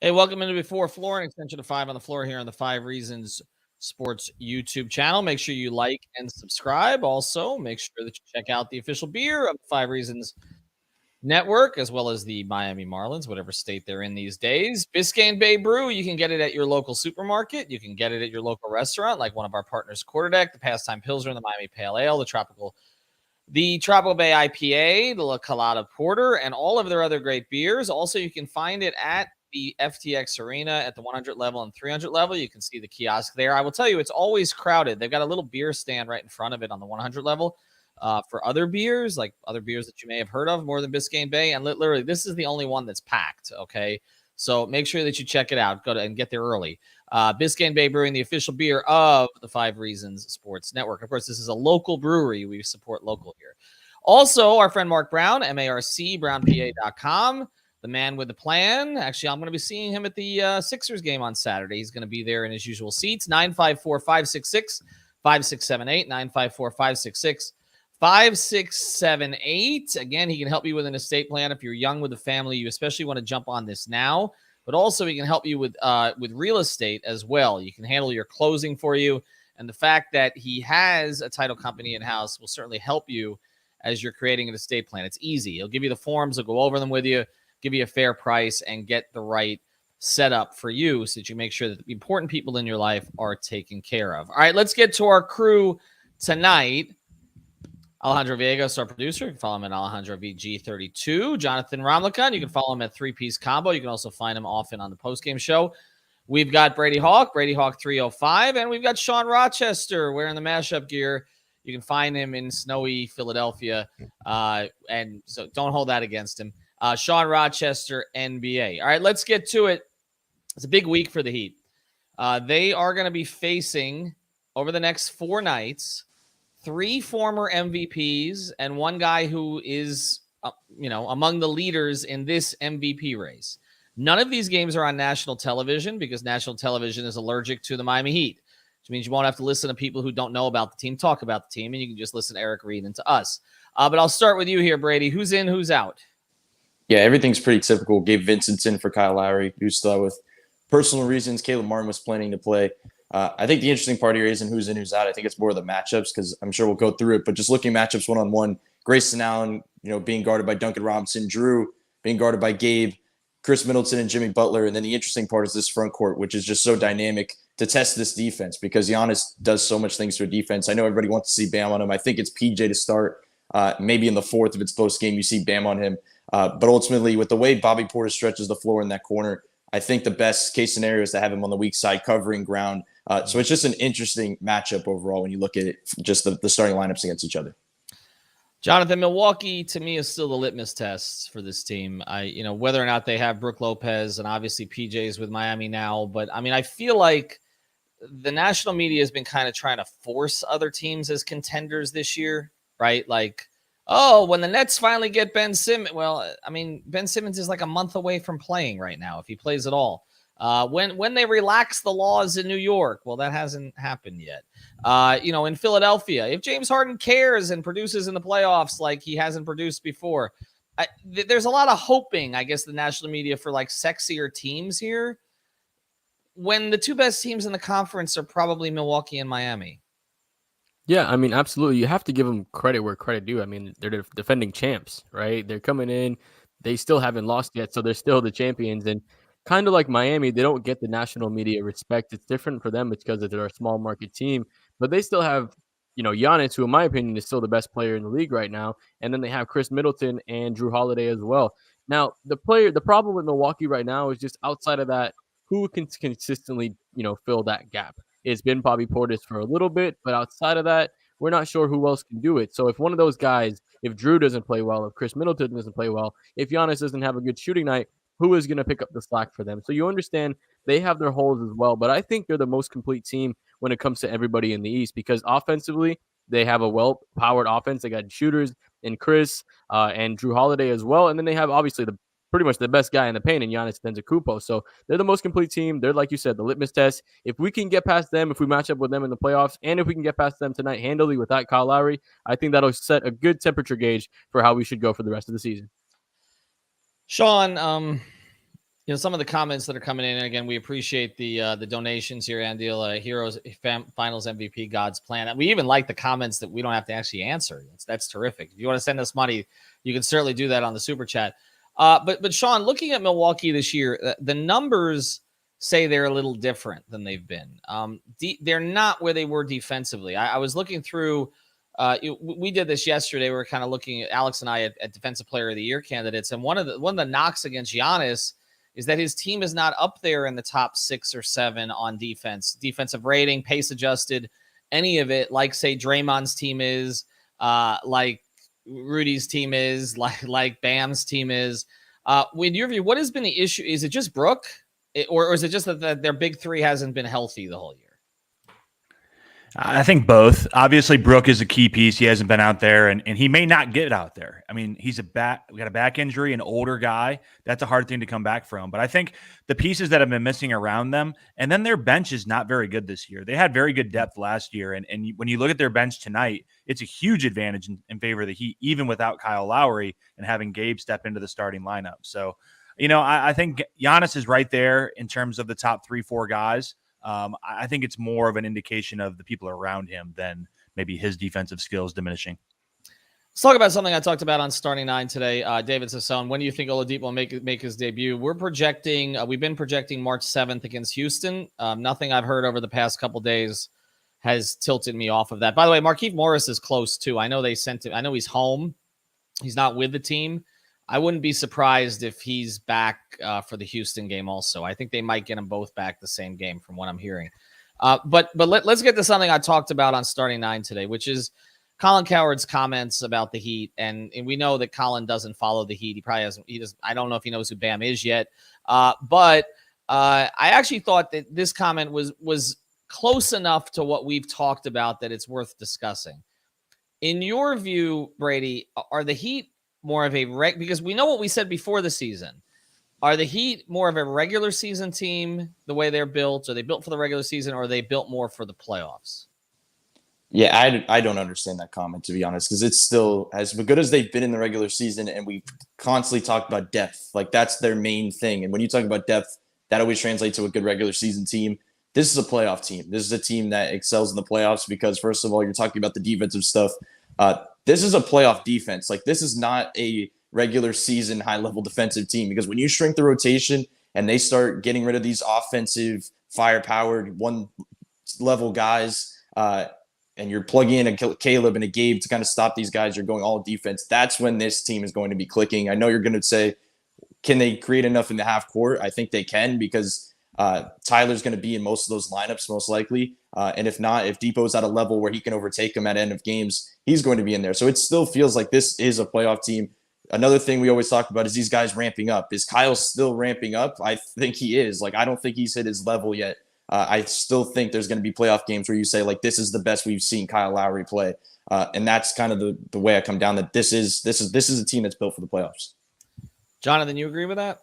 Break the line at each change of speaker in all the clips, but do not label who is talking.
Hey, welcome into Before Floor, an extension of 5 on the Floor here on the 5 Reasons Sports YouTube channel. Make sure you like and subscribe. Also, make sure that you check out the official beer of the 5 Reasons Network, as well as the Miami Marlins, whatever state they're in these days. Biscayne Bay Brew, you can get it at your local supermarket. You can get it at your local restaurant, like one of our partners, Quarterdeck, the Pastime Pilsner, the Miami Pale Ale, the Tropical Bay IPA, the La Colada Porter, and all of their other great beers. Also, you can find it at the FTX Arena at the 100 level and 300 level. You can see the kiosk there. I will tell you, it's always crowded. They've got a little beer stand right in front of it on the 100 level for other beers, like other beers that you may have heard of more than Biscayne Bay. And literally, this is the only one that's packed, okay? So make sure that you check it out. Go to and get there early. Biscayne Bay Brewing, the official beer of the 5 Reasons Sports Network. Of course, this is a local brewery. We support local here. Also, our friend Mark Brown, MARC, brownpa.com, the man with the plan. Actually, I'm going to be seeing him at the Sixers game on Saturday. He's going to be there in his usual seats. 954-566-5678, 954-566-5678. Again, he can help you with an estate plan if you're young with a family. You especially want to jump on this now. But also, he can help you with real estate as well. You can handle your closing for you. And the fact that he has a title company in-house will certainly help you as you're creating an estate plan. It's easy. He'll give you the forms. He'll go over them with you, give you a fair price, and get the right setup for you so that you make sure that the important people in your life are taken care of. All right, let's get to our crew tonight. Alejandro Villegas, our producer. You can follow him at Alejandro VG32. Jonathan Romlicon, you can follow him at 3-Piece Combo. You can also find him often on the postgame show. We've got Brady Hawk 305, and we've got Sean Rochester wearing the mashup gear. You can find him in snowy Philadelphia, and so don't hold that against him. Sean Rochester, NBA. All right, let's get to it. It's a big week for the Heat. They are going to be facing, over the next 4 nights, 3 former MVPs and one guy who is, among the leaders in this MVP race. None of these games are on national television because national television is allergic to the Miami Heat, which means you won't have to listen to people who don't know about the team talk about the team, and you can just listen to Eric Reed and to us. But I'll start with you here, Brady. Who's in, who's out?
Yeah, everything's pretty typical. Gabe Vincent's in for Kyle Lowry, who's still with personal reasons. Caleb Martin was planning to play. I think the interesting part here isn't who's in, who's out. I think it's more of the matchups because I'm sure we'll go through it. But just looking matchups one-on-one, Grayson Allen, being guarded by Duncan Robinson, Drew being guarded by Gabe, Chris Middleton and Jimmy Butler. And then the interesting part is this front court, which is just so dynamic to test this defense because Giannis does so much things to a defense. I know everybody wants to see Bam on him. I think it's PJ to start. Maybe in the fourth, if it's post game, you see Bam on him. But ultimately, with the way Bobby Portis stretches the floor in that corner, I think the best case scenario is to have him on the weak side covering ground. So it's just an interesting matchup overall when you look at it, just the starting lineups against each other.
Jonathan, Milwaukee to me is still the litmus test for this team. Whether or not they have Brook Lopez and obviously PJ's with Miami now, but I feel like the national media has been kind of trying to force other teams as contenders this year, right? Like, when the Nets finally get Ben Simmons, Ben Simmons is like a month away from playing right now if he plays at all. When they relax the laws in New York, well, that hasn't happened yet. In Philadelphia, if James Harden cares and produces in the playoffs like he hasn't produced before, there's a lot of hoping, I guess, the national media for like sexier teams here when the 2 best teams in the conference are probably Milwaukee and Miami.
Yeah, absolutely. You have to give them credit where credit due. They're the defending champs, right? They're coming in. They still haven't lost yet, so they're still the champions. And kind of like Miami, they don't get the national media respect. It's different for them because they're a small market team, but they still have, Giannis, who in my opinion is still the best player in the league right now. And then they have Chris Middleton and Drew Holiday as well. Now, the problem with Milwaukee right now is just outside of that, who can consistently, fill that gap? It's been Bobby Portis for a little bit, but outside of that, we're not sure who else can do it. So if one of those guys, if Drew doesn't play well, if Chris Middleton doesn't play well, if Giannis doesn't have a good shooting night, who is going to pick up the slack for them? So you understand they have their holes as well, but I think they're the most complete team when it comes to everybody in the East because offensively, they have a well-powered offense. They got shooters in Chris and Drew Holiday as well, and then they have obviously pretty much the best guy in the paint in Giannis Antetokounmpo. So they're the most complete team. They're, like you said, the litmus test. If we can get past them, if we match up with them in the playoffs, and if we can get past them tonight handily without Kyle Lowry, I think that'll set a good temperature gauge for how we should go for the rest of the season.
Sean, Some of the comments that are coming in, and again, we appreciate the donations here, Andila, Heroes Finals MVP, God's Plan. We even like the comments that we don't have to actually answer. That's terrific. If you want to send us money, you can certainly do that on the Super Chat. But Sean, looking at Milwaukee this year, the numbers say they're a little different than they've been. They're not where they were defensively. I was looking through. We did this yesterday. We were kind of looking at Alex and I at Defensive Player of the Year candidates, and one of the knocks against Giannis is that his team is not up there in the top 6 or 7 on defensive rating, pace adjusted, any of it, like say Draymond's team is, like Rudy's team is, like Bam's team is. In your view, what has been the issue? Is it just Brook, or is it just that their big three hasn't been healthy the whole year?
I think both. Obviously, Brook is a key piece. He hasn't been out there, and he may not get out there. I mean, we got a back injury, an older guy. That's a hard thing to come back from. But I think the pieces that have been missing around them, and then their bench is not very good this year. They had very good depth last year, and when you look at their bench tonight, it's a huge advantage in favor of the Heat, even without Kyle Lowry and having Gabe step into the starting lineup. So, I think Giannis is right there in terms of the top 3-4 guys. I think it's more of an indication of the people around him than maybe his defensive skills diminishing.
Let's talk about something I talked about on Starting Nine today. David Sassone, when do you think Oladipo will make his debut? We've been projecting March 7th against Houston. Nothing I've heard over the past couple days has tilted me off of that. By the way, Markieff Morris is close too. I know they sent him. I know he's home. He's not with the team. I wouldn't be surprised if he's back for the Houston game also. I think they might get them both back the same game from what I'm hearing. But let's get to something I talked about on Starting Nine today, which is Colin Cowherd's comments about the Heat. And we know that Colin doesn't follow the Heat. He probably hasn't. I don't know if he knows who Bam is yet. But I actually thought that this comment was close enough to what we've talked about that it's worth discussing. In your view, Brady, are the Heat more of a because we know what we said before the season. Are the Heat more of a regular season team the way they're built? Are they built for the regular season, or are they built more for the playoffs?
Yeah, I don't understand that comment, to be honest, because it's still as good as they've been in the regular season, and we constantly talk about depth. Like, that's their main thing. And when you talk about depth, that always translates to a good regular season team. This is a playoff team. This is a team that excels in the playoffs because, first of all, you're talking about the defensive stuff. This is a playoff defense. Like, this is not a regular season high-level defensive team, because when you shrink the rotation and they start getting rid of these offensive, fire-powered, one-level guys, and you're plugging in a Caleb and a Gabe to kind of stop these guys, you're going all defense, that's when this team is going to be clicking. I know you're going to say, can they create enough in the half court? I think they can, because Tyler's going to be in most of those lineups, most likely. And if not, if Depot's at a level where he can overtake him at end of games, he's going to be in there. So it still feels like this is a playoff team. Another thing we always talk about is these guys ramping up. Is Kyle still ramping up? I think he is. Like, I don't think he's hit his level yet. I still think there's going to be playoff games where you say, like, this is the best we've seen Kyle Lowry play. And that's kind of the way I come down, that this is a team that's built for the playoffs.
Jonathan, you agree with that?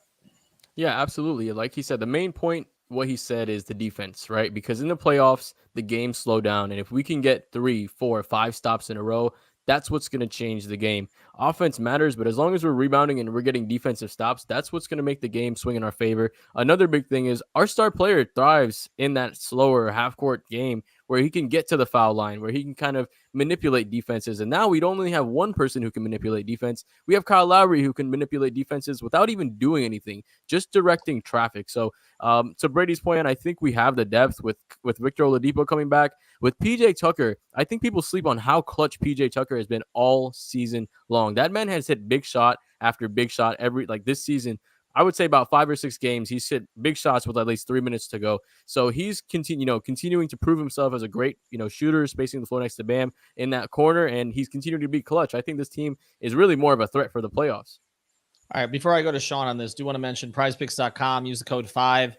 Yeah, absolutely. Like he said, the main point, what he said, is the defense, right? Because in the playoffs, the games slow down. And if we can get 3, 4, 5 stops in a row, that's what's going to change the game. Offense matters, but as long as we're rebounding and we're getting defensive stops, that's what's going to make the game swing in our favor. Another big thing is our star player thrives in that slower half-court game where he can get to the foul line, where he can kind of manipulate defenses. And now we don't only have one person who can manipulate defense. We have Kyle Lowry who can manipulate defenses without even doing anything, just directing traffic. So to Brady's point, I think we have the depth with Victor Oladipo coming back. With PJ Tucker, I think people sleep on how clutch PJ Tucker has been all season long. That man has hit big shot after big shot this season. I would say about 5 or 6 games, he's hit big shots with at least 3 minutes to go. So he's continuing to prove himself as a great, shooter, spacing the floor next to Bam in that corner, and he's continuing to be clutch. I think this team is really more of a threat for the playoffs.
All right, before I go to Sean on this, do want to mention prizepicks.com. Use the code 5,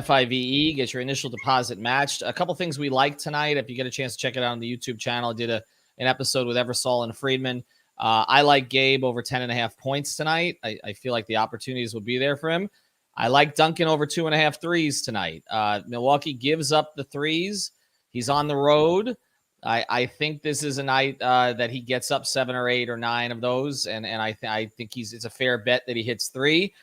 FIVE, get your initial deposit matched. A couple things we like tonight. If you get a chance to check it out on the YouTube channel, I did an episode with Eversol and Friedman. I like Gabe over 10.5 points tonight. I feel like the opportunities will be there for him. I like Duncan over 2.5 threes tonight. Milwaukee gives up the threes. He's on the road. I think this is a night that he gets up 7 or 8 or 9 of those, and I think it's a fair bet that he hits 3.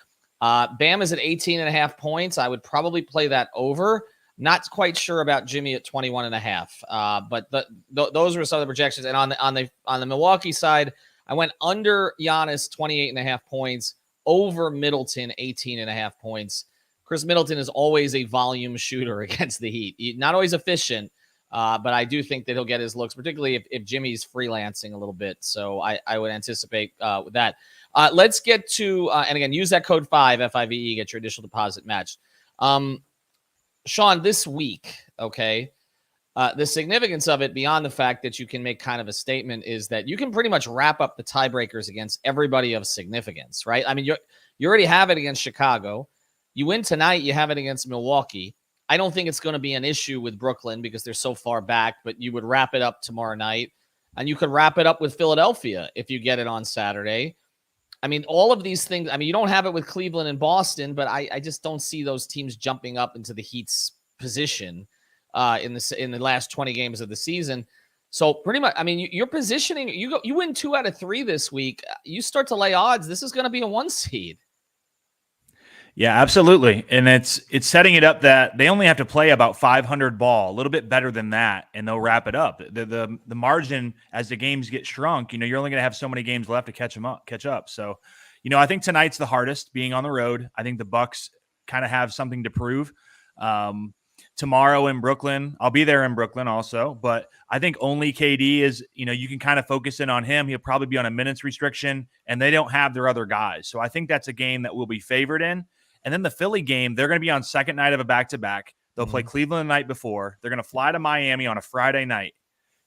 Bam is at 18.5 points. I would probably play that over. Not quite sure about Jimmy at 21.5. But those were some of the projections. And on the Milwaukee side, I went under Giannis 28.5 points, over Middleton 18.5 points. Chris Middleton is always a volume shooter against the Heat. Not always efficient, but I do think that he'll get his looks, particularly if Jimmy's freelancing a little bit. So I would anticipate with that. Let's get to, and again, use that code 5, FIVE, get your initial deposit matched. Sean, this week, okay, the significance of it, beyond the fact that you can make kind of a statement, is that you can pretty much wrap up the tiebreakers against everybody of significance, right? I mean, you already have it against Chicago. You win tonight, you have it against Milwaukee. I don't think it's going to be an issue with Brooklyn because they're so far back, but you would wrap it up tomorrow night. And you could wrap it up with Philadelphia if you get it on Saturday. I mean, all of these things, I mean, you don't have it with Cleveland and Boston, but I just don't see those teams jumping up into the Heat's position in the last 20 games of the season. So pretty much, I mean, you're positioning, you win 2 out of 3 this week. You start to lay odds. This is going to be a 1 seed.
Yeah, absolutely. And it's setting it up that they only have to play about 500 ball, a little bit better than that, and they'll wrap it up. The margin as the games get shrunk, you're only going to have so many games left to catch up. So, I think tonight's the hardest, being on the road. I think the Bucks kind of have something to prove. Tomorrow in Brooklyn, I'll be there in Brooklyn also, but I think only KD is, you can kind of focus in on him. He'll probably be on a minutes restriction, and they don't have their other guys. So I think that's a game that we'll be favored in. And then the Philly game, they're going to be on second night of a back-to-back. They'll play Cleveland the night before. They're going to fly to Miami on a Friday night.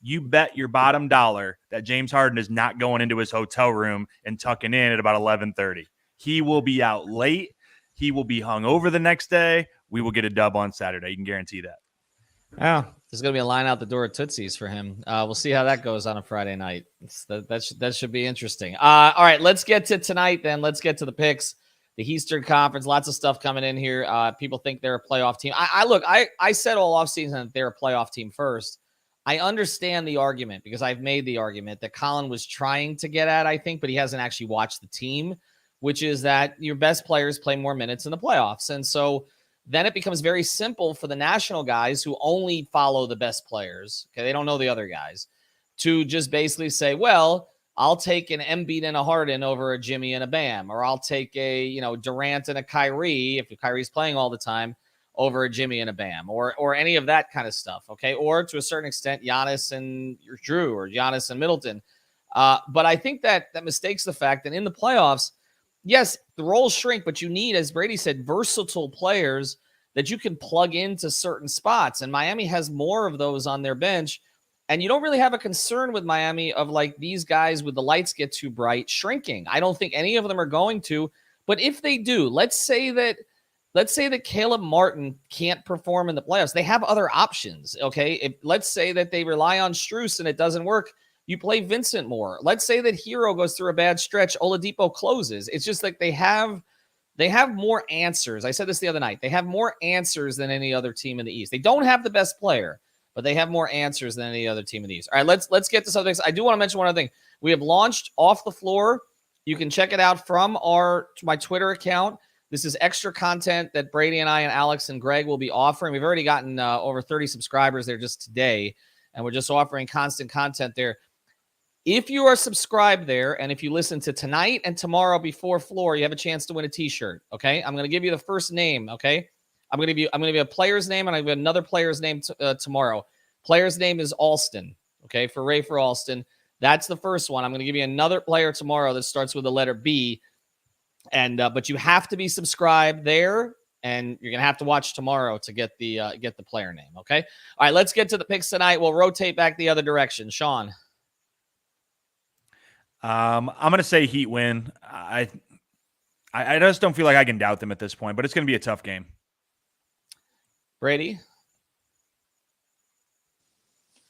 You bet your bottom dollar that James Harden is not going into his hotel room and tucking in at about 11:30. He will be out late. He will be hung over the next day. We will get a dub on Saturday. You can guarantee that.
Yeah, there's going to be a line out the door at Tootsie's for him. We'll see how that goes on a Friday night. That should be interesting. All right, let's get to tonight then. Let's get to the picks. The Eastern Conference, lots of stuff coming in here. People think they're a playoff team. I said all offseason that they're a playoff team first. I understand the argument because I've made the argument that Colin was trying to get at, I think, but he hasn't actually watched the team, which is that your best players play more minutes in the playoffs. And so then it becomes very simple for the national guys who only follow the best players. Okay, they don't know the other guys, to just basically say, well, I'll take an Embiid and a Harden over a Jimmy and a Bam, or I'll take a Durant and a Kyrie, if Kyrie's playing all the time, over a Jimmy and a Bam, or any of that kind of stuff. Okay, or to a certain extent, Giannis and Drew, or Giannis and Middleton. But I think that mistakes the fact that in the playoffs, yes, the roles shrink, but you need, as Brady said, versatile players that you can plug into certain spots. And Miami has more of those on their bench. And you don't really have a concern with Miami of like these guys with the lights get too bright shrinking. I don't think any of them are going to. But if they do, let's say that Caleb Martin can't perform in the playoffs. They have other options, okay? Let's say that they rely on Strus and it doesn't work. You play Vincent more. Let's say that Hero goes through a bad stretch. Oladipo closes. It's just like they have more answers. I said this the other night. They have more answers than any other team in the East. They don't have the best player, but they have more answers than any other team in the East. All right, let's get to something. I do want to mention one other thing. We have launched Off the Floor. You can check it out from my Twitter account. This is extra content that Brady and I and Alex and Greg will be offering. We've already gotten over 30 subscribers there just today, and we're just offering constant content there. If you are subscribed there, and if you listen to tonight and tomorrow before floor, you have a chance to win a T-shirt. Okay, I'm going to give you the first name. Okay. I'm going to give you a player's name, and I have another player's name tomorrow. Player's name is Alston. Okay, for Alston. That's the first one. I'm going to give you another player tomorrow that starts with the letter B, and but you have to be subscribed there, and you're going to have to watch tomorrow to get the player name. Okay. All right, let's get to the picks tonight. We'll rotate back the other direction. Sean.
I'm going to say Heat win. I just don't feel like I can doubt them at this point, but it's going to be a tough game.
Brady?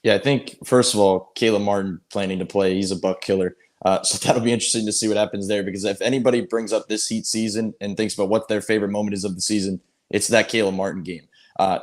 Yeah, I think, first of all, Caleb Martin planning to play. He's a buck killer. So that'll be interesting to see what happens there, because if anybody brings up this Heat season and thinks about what their favorite moment is of the season, it's that Caleb Martin game.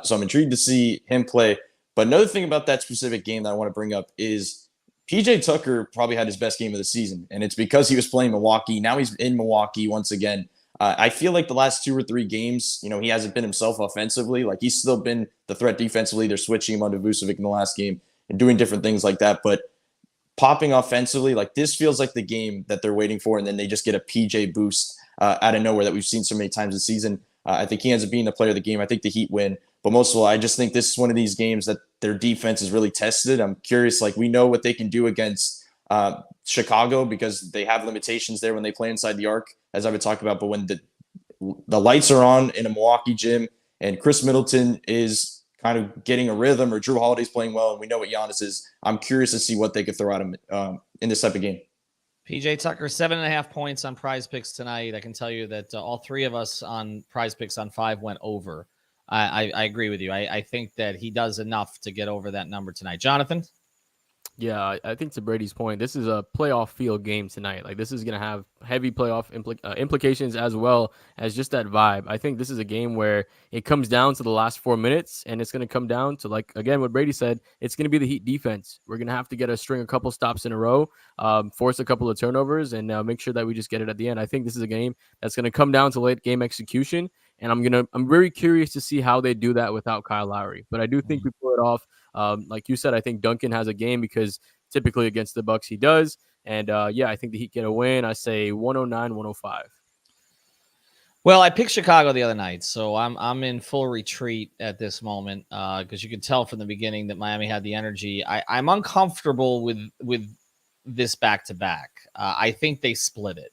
So I'm intrigued to see him play. But another thing about that specific game that I want to bring up is PJ Tucker probably had his best game of the season, and it's because he was playing Milwaukee. Now he's in Milwaukee once again. I feel like the last 2 or 3 games, he hasn't been himself offensively. Like he's still been the threat defensively. They're switching him onto Vucevic in the last game and doing different things like that. But popping offensively, like this feels like the game that they're waiting for, and then they just get a PJ boost out of nowhere that we've seen so many times this season. I think he ends up being the player of the game. I think the Heat win. But most of all, I just think this is one of these games that their defense is really tested. I'm curious, like we know what they can do against Chicago because they have limitations there when they play inside the arc, as I've been talking about. But when the lights are on in a Milwaukee gym and Chris Middleton is kind of getting a rhythm, or Drew Holiday's playing well, and we know what Giannis is, I'm curious to see what they could throw at him in this type of game.
PJ Tucker, 7.5 points on Prize Picks tonight. I can tell you that all 3 of us on Prize Picks on 5 went over. I agree with you. I think that he does enough to get over that number tonight. Jonathan?
Yeah, I think to Brady's point, this is a playoff field game tonight. Like this is going to have heavy playoff implications as well as just that vibe. I think this is a game where it comes down to the last 4 minutes, and it's going to come down to, like, again, what Brady said, it's going to be the Heat defense. We're going to have to get a couple stops in a row, force a couple of turnovers, and make sure that we just get it at the end. I think this is a game that's going to come down to late game execution, and I'm very curious to see how they do that without Kyle Lowry. But I do think we pull it off. Like you said, I think Duncan has a game because typically against the Bucks he does. And I think the Heat get a win. I say 109-105.
Well, I picked Chicago the other night, so I'm in full retreat at this moment because you could tell from the beginning that Miami had the energy. I'm uncomfortable with this back-to-back. I think they split it.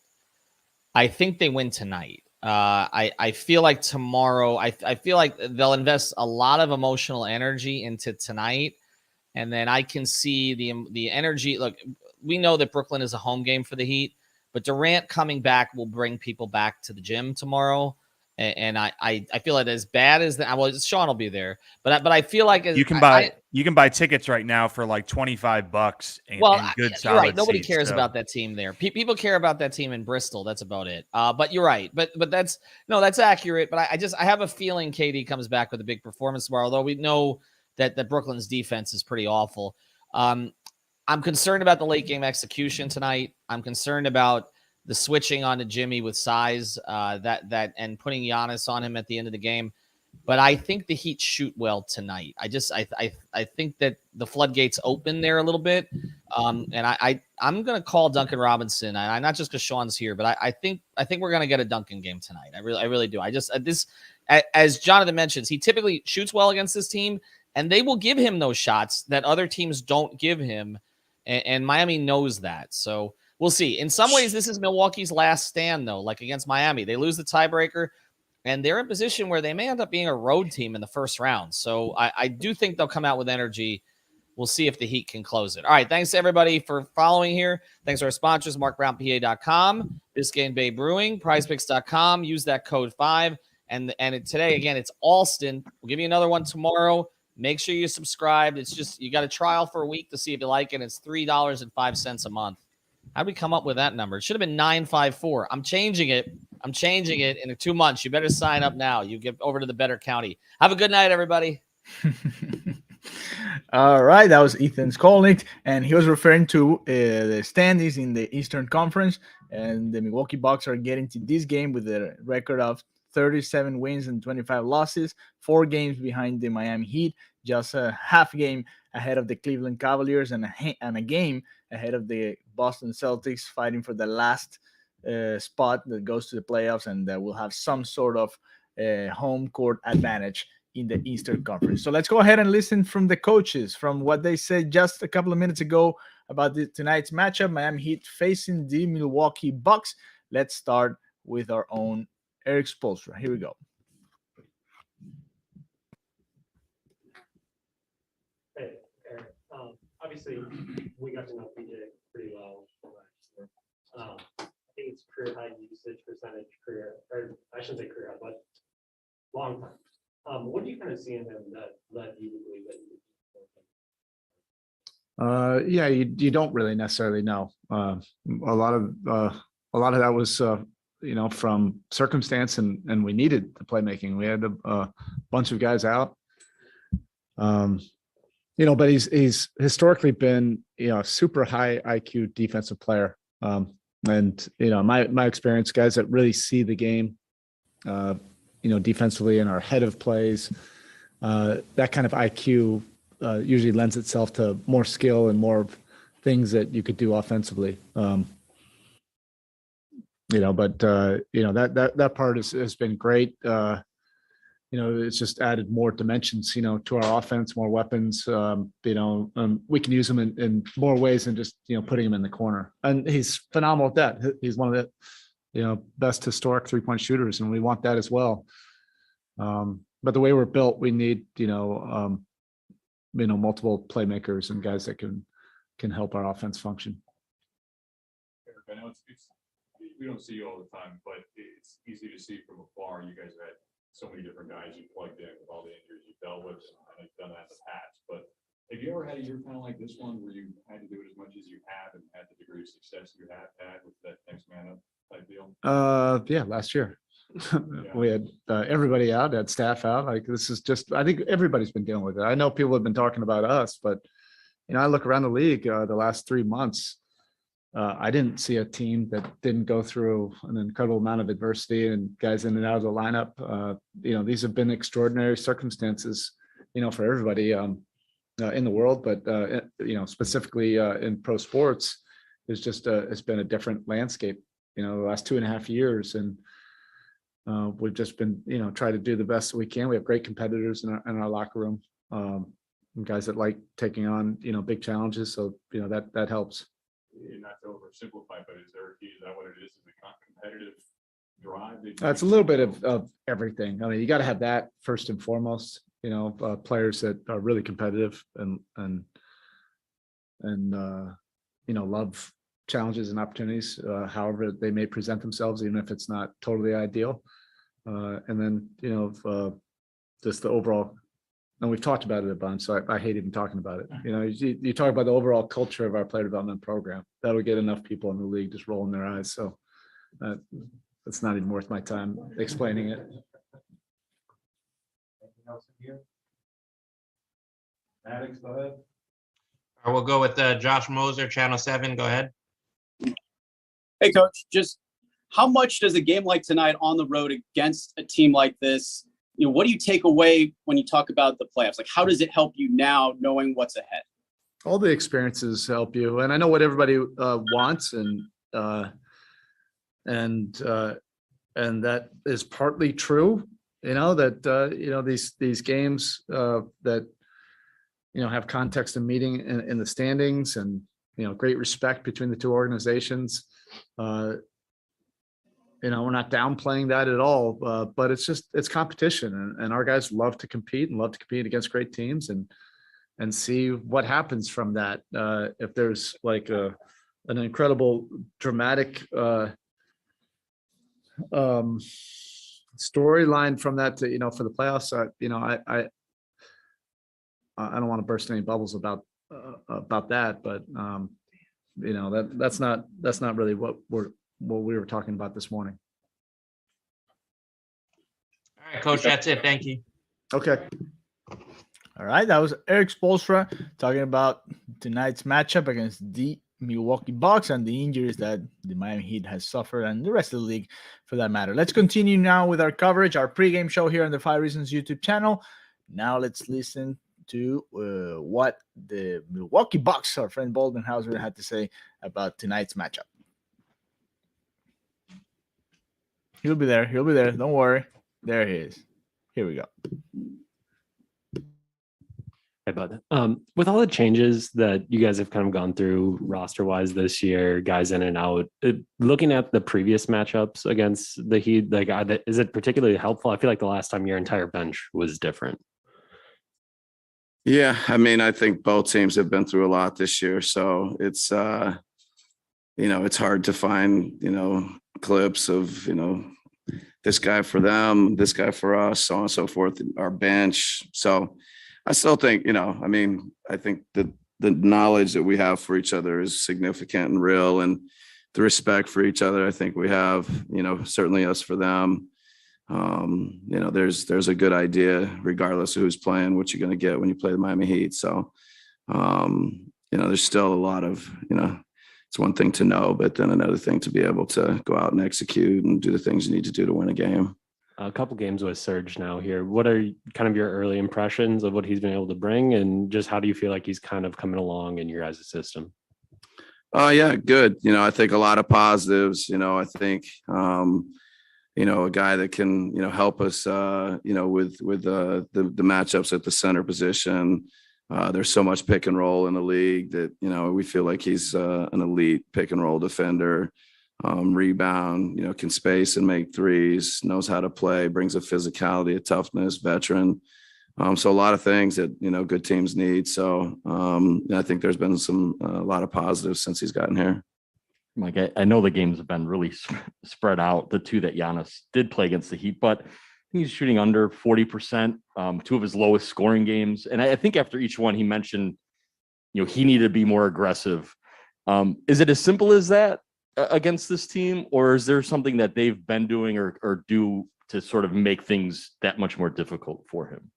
I think they win tonight. I feel like tomorrow, I feel like they'll invest a lot of emotional energy into tonight. And then I can see the energy. Look, we know that Brooklyn is a home game for the Heat, but Durant coming back will bring people back to the gym tomorrow. And I feel like as bad as that, well, Sean will be there, but I feel like
you can buy tickets right now for like $25 and good solid
you're right. Nobody
seats,
cares about that team there. People care about that team in Bristol. That's about it. But you're right. But that's accurate. But I have a feeling KD comes back with a big performance tomorrow. Although we know that Brooklyn's defense is pretty awful. I'm concerned about the late game execution tonight. I'm concerned about the switching onto Jimmy with size, that and putting Giannis on him at the end of the game. But I think the Heat shoot well tonight. I think that the floodgates open there a little bit. And I'm going to call Duncan Robinson. I not just because Sean's here, but I think we're going to get a Duncan game tonight. I really do. As Jonathan mentions, he typically shoots well against this team, and they will give him those shots that other teams don't give him. And Miami knows that. So we'll see. In some ways, this is Milwaukee's last stand, though, like against Miami. They lose the tiebreaker, and they're in a position where they may end up being a road team in the first round. So I do think they'll come out with energy. We'll see if the Heat can close it. All right, thanks to everybody for following here. Thanks to our sponsors, MarkBrownPA.com, Biscayne Bay Brewing, PrizePicks.com. Use that code 5. And today, again, it's Alston. We'll give you another one tomorrow. Make sure you subscribe. It's just you got a trial for a week to see if you like it. It's $3.05 a month. How did we come up with that number? It should have been $9.54. I'm changing it in 2 months. You better sign up now. You get over to the better county. Have a good night, everybody.
All right, that was Ethan Skolnick, and he was referring to the standings in the Eastern Conference, and the Milwaukee Bucks are getting to this game with a record of 37 wins and 25 losses, 4 games behind the Miami Heat, just a half game ahead of the Cleveland Cavaliers, and a game ahead of the Boston Celtics, fighting for the last spot that goes to the playoffs, and that will have some sort of home court advantage in the Eastern Conference. So let's go ahead and listen from the coaches, from what they said just a couple of minutes ago about tonight's matchup, Miami Heat facing the Milwaukee Bucks. Let's start with our own Eric Spoelstra. Here we go.
Hey, Eric. Obviously, we got to know PJ pretty well last year. I think it's career high usage percentage, or I shouldn't say career high, but long time. What do you kind of see in him that led you to believe that
you don't really necessarily know. A lot of that was from circumstance, and we needed the playmaking. We had a bunch of guys out, but he's historically been a super high IQ defensive player. And, my experience, guys that really see the game, defensively and are ahead of plays, that kind of IQ usually lends itself to more skill and more things that you could do offensively. That part has been great. It's just added more dimensions, to our offense, more weapons. We can use him in more ways than just, putting him in the corner. And he's phenomenal at that. He's one of the, best historic 3-point shooters, and we want that as well. But the way we're built, we need, multiple playmakers and guys that can help our offense function.
I know we don't see you all the time, but it's easy to see from afar. You guys have had so many different guys you plugged in with all the injuries you've dealt with, and I've done that in the past. But have you ever had a year kind of like this one where you had to do it as much as you have and had the degree of success you have had with that next man up type deal?
Yeah, last year. We had everybody out, had staff out. Like, this is just, I think everybody's been dealing with it. I know people have been talking about us, but I look around the league the last 3 months. I didn't see a team that didn't go through an incredible amount of adversity and guys in and out of the lineup. These have been extraordinary circumstances, for everybody in the world, but specifically in pro sports, it's been a different landscape, the last 2.5 years. And we've just been, try to do the best we can. We have great competitors in our locker room, and guys that like taking on, big challenges. So, that helps.
And not to oversimplify, but is that what it is? Is it competitive drive?
It's a little bit of everything. I mean, you got to have that first and foremost, players that are really competitive and love challenges and opportunities, however they may present themselves, even if it's not totally ideal. And then, just the overall, and we've talked about it a bunch, so I hate even talking about it. You talk about the overall culture of our player development program. That'll get enough people in the league just rolling their eyes. So it's not even worth my time explaining it.
Anything else in here? Maddox, go ahead.
I will go with Josh Moser, Channel 7. Go ahead.
Hey, Coach, just how much does a game like tonight on the road against a team like this, what do you take away when you talk about the playoffs? Like, how does it help you now knowing what's ahead?
All the experiences help you. And I know what everybody wants, and that is partly true, that, these games that, have context and meaning in the standings, and, great respect between the two organizations. We're not downplaying that at all, but it's competition, and our guys love to compete against great teams and see what happens from that. If there's like an incredible dramatic storyline from that to, for the playoffs, I don't want to burst any bubbles about that, but that's not really what we were talking about this morning.
All right, Coach, that's it. Thank you.
Okay.
All right, that was Eric Spoelstra talking about tonight's matchup against the Milwaukee Bucks and the injuries that the Miami Heat has suffered, and the rest of the league for that matter. Let's continue now with our coverage, our pregame show here on the 5 Reasons YouTube channel. Now let's listen to what the Milwaukee Bucks, our friend Budenholzer, had to say about tonight's matchup. He'll be there. Don't worry. There he is. Here we go.
Hey, bud. With all the changes that you guys have kind of gone through roster-wise this year, guys in and out, looking at the previous matchups against the Heat, like, is it particularly helpful? I feel like the last time your entire bench was different.
Yeah, I mean, I think both teams have been through a lot this year, so it's it's hard to find clips of this guy for them, this guy for us, so on and so forth, our bench. So I still think I think the knowledge that we have for each other is significant and real, and the respect for each other I think we have, certainly us for them. There's a good idea regardless of who's playing, what you're going to get when you play the Miami Heat. So there's still a lot of it's one thing to know, but then another thing to be able to go out and execute and do the things you need to do to win a game.
A couple games with Serge now here. What are kind of your early impressions of what he's been able to bring, and just how do you feel like he's kind of coming along in your guys' system?
Yeah, good. I think a lot of positives. I think a guy that can help us with the matchups at the center position. There's so much pick and roll in the league that we feel like he's an elite pick and roll defender. Rebound, can space and make threes, knows how to play, brings a physicality, a toughness, veteran. So a lot of things that, good teams need. So I think there's been a lot of positives since he's gotten here.
Mike, I know the games have been really spread out, the two that Giannis did play against the Heat, but I think he's shooting under 40%, two of his lowest scoring games. And I think after each one, he mentioned, he needed to be more aggressive. Is it as simple as that against this team, or is there something that they've been doing or do to sort of make things that much more difficult for him?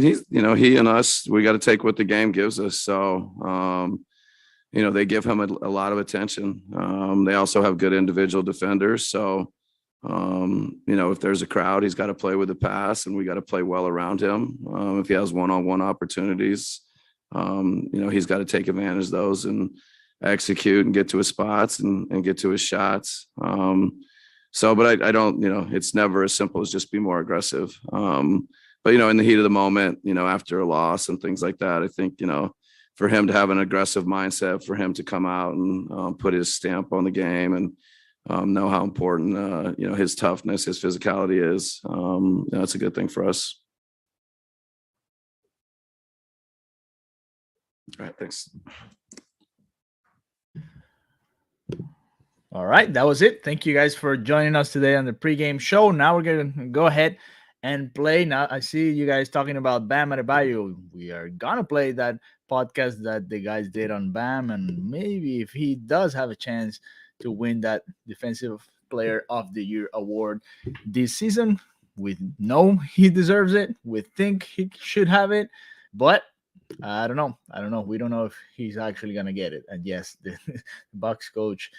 He's, he and us, we got to take what the game gives us. So, they give him a lot of attention. They also have good individual defenders. So, if there's a crowd, he's got to play with the pass, and we got to play well around him. If he has one-on-one opportunities, he's got to take advantage of those and execute and get to his spots and get to his shots. But I don't, it's never as simple as just be more aggressive. But, in the heat of the moment, after a loss and things like that, I think, for him to have an aggressive mindset, for him to come out and put his stamp on the game and know how important, his toughness, his physicality is, that's a good thing for us. All right, thanks.
All right, that was it. Thank you guys for joining us today on the pregame show. Now we're going to go ahead and play. Now I see you guys talking about Bam Adebayo. We are going to play that podcast that the guys did on Bam, and maybe if he does have a chance to win that Defensive Player of the Year award this season, we know he deserves it. We think he should have it, but I don't know. We don't know if he's actually going to get it. And yes, the Bucks coach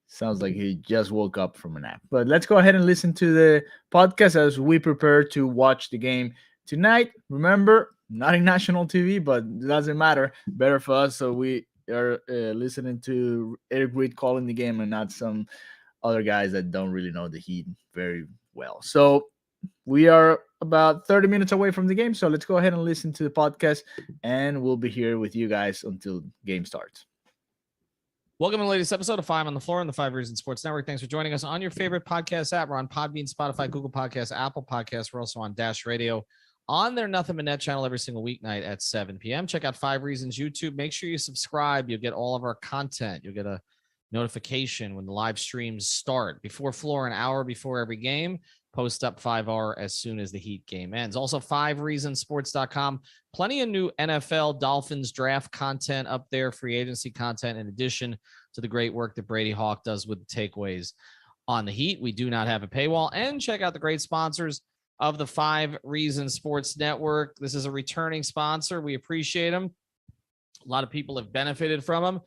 sounds like he just woke up from a nap. But let's go ahead and listen to the podcast as we prepare to watch the game tonight. Remember, not in national TV, but it doesn't matter. Better for us, so we are listening to Eric Reed calling the game and not some other guys that don't really know the Heat very well. So we are about 30 minutes away from the game, so let's go ahead and listen to the podcast, and we'll be here with you guys until game starts.
Welcome to the latest episode of 5 on the Floor on the 5 Reasons Sports Network. Thanks for joining us on your favorite podcast app. We're on Podbean, Spotify, Google Podcasts, Apple Podcasts. We're also on Dash Radio on their Nothing But Net channel every single weeknight at 7 p.m. Check out 5 Reasons YouTube. Make sure you subscribe. You'll get all of our content. You'll get a notification when the live streams start. Before Floor, an hour before every game. Post up 5R as soon as the Heat game ends. Also, 5reasonsports.com. Plenty of new NFL Dolphins draft content up there, free agency content, in addition to the great work that Brady Hawk does with the takeaways on the Heat. We do not have a paywall. And check out the great sponsors of the 5 Reasons Sports Network. This is a returning sponsor. We appreciate them. A lot of people have benefited from them.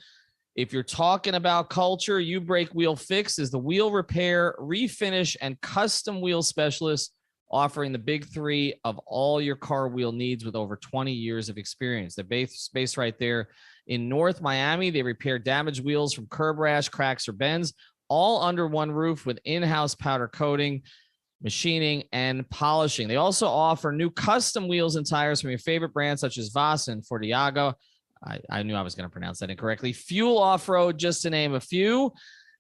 If you're talking about culture, You Break Wheel Fix is the wheel repair, refinish, and custom wheel specialist, offering the big three of all your car wheel needs with over 20 years of experience. They're based right there in North Miami. They repair damaged wheels from curb rash, cracks, or bends, all under one roof with in-house powder coating, machining, and polishing. They also offer new custom wheels and tires from your favorite brands such as Voss and Fortiago. I knew I was going to pronounce that incorrectly. Fuel Off-Road, just to name a few.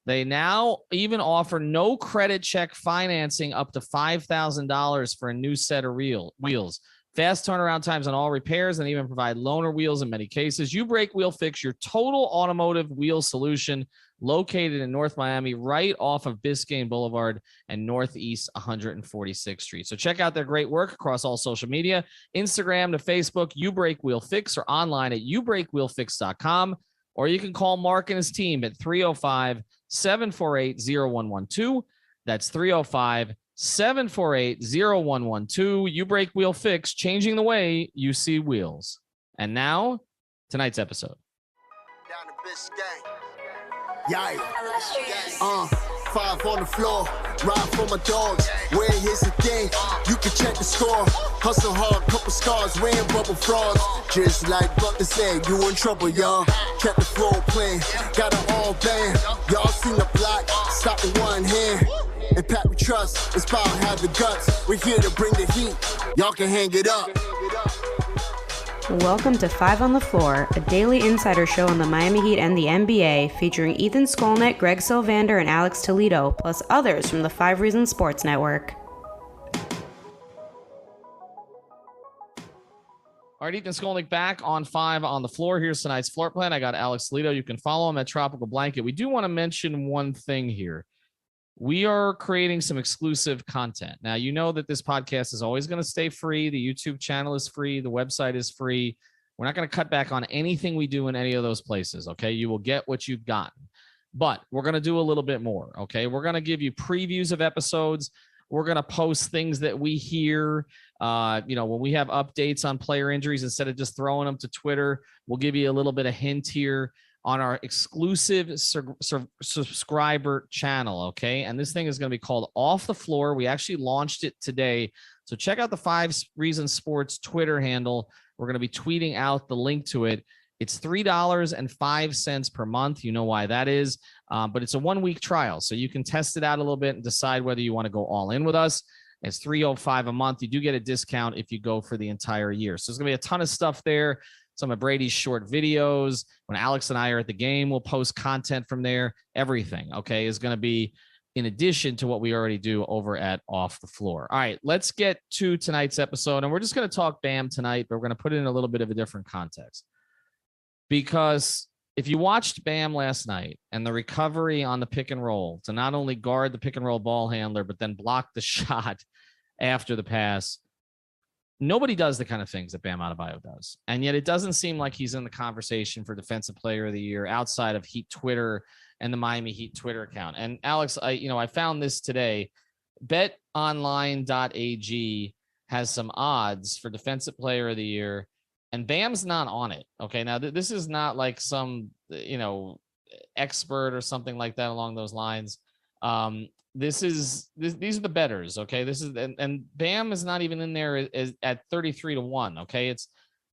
They now even offer no credit check financing up to $5,000 for a new set of wheels. Fast turnaround times on all repairs, and even provide loaner wheels in many cases. You Break Wheel Fix, your total automotive wheel solution, located in North Miami, right off of Biscayne Boulevard and Northeast 146th Street. So check out their great work across all social media, Instagram to Facebook, You Break Wheel Fix, or online at youbreakwheelfix.com. Or you can call Mark and his team at 305-748-0112. That's 305-748-0112. You Break Wheel Fix, changing the way you see wheels. And now, tonight's episode.
Down to Biscayne. Yeah. 5 on the floor, ride for my dogs. Where here's the thing, you can check the score. Hustle hard, couple scars, wearing bubble frauds. Just like Bucker said, you in trouble, y'all. Kept the floor playing, got it all banned. Y'all seen the block, stop with one hand. And Pat, we trust, it's about have the guts. We're here to bring the heat, y'all can hang it up.
Welcome to 5 on the Floor, a daily insider show on the Miami Heat and the NBA, featuring Ethan Skolnick, Greg Sylvander, and Alex Toledo, plus others from the 5 Reasons Sports Network.
All right, Ethan Skolnick back on 5 on the Floor. Here's tonight's floor plan. I got Alex Toledo. You can follow him at Tropical Blanket. We do want to mention one thing here. We are creating some exclusive content. Now, you know that this podcast is always going to stay free. The YouTube channel is free. The website is free. We're not going to cut back on anything we do in any of those places, okay? You will get what you've gotten. But we're going to do a little bit more, okay? We're going to give you previews of episodes. We're going to post things that we hear. When we have updates on player injuries, instead of just throwing them to Twitter, we'll give you a little bit of hint here on our exclusive subscriber channel, okay? And this thing is going to be called Off the Floor. We actually launched it today. So check out the 5 Reasons Sports Twitter handle. We're going to be tweeting out the link to it. It's $3.05 per month. You know why that is. But it's a 1-week trial. So you can test it out a little bit and decide whether you want to go all in with us. It's $3.05 a month. You do get a discount if you go for the entire year. So there's going to be a ton of stuff there. Some of Brady's short videos. When Alex and I are at the game, we'll post content from there. Everything, okay, is going to be in addition to what we already do over at Off the Floor. All right, let's get to tonight's episode. And we're just going to talk Bam tonight, but we're going to put it in a little bit of a different context. Because if you watched Bam last night and the recovery on the pick and roll to not only guard the pick and roll ball handler, but then block the shot after the pass, nobody does the kind of things that Bam Adebayo does. And yet it doesn't seem like he's in the conversation for Defensive Player of the Year outside of Heat Twitter and the Miami Heat Twitter account. And Alex, I found this today. BetOnline.ag has some odds for Defensive Player of the Year, and Bam's not on it. Okay, now this is not like some, expert or something like that along those lines. These are the bettors, okay? This is and Bam is not even in there at 33-1, okay? It's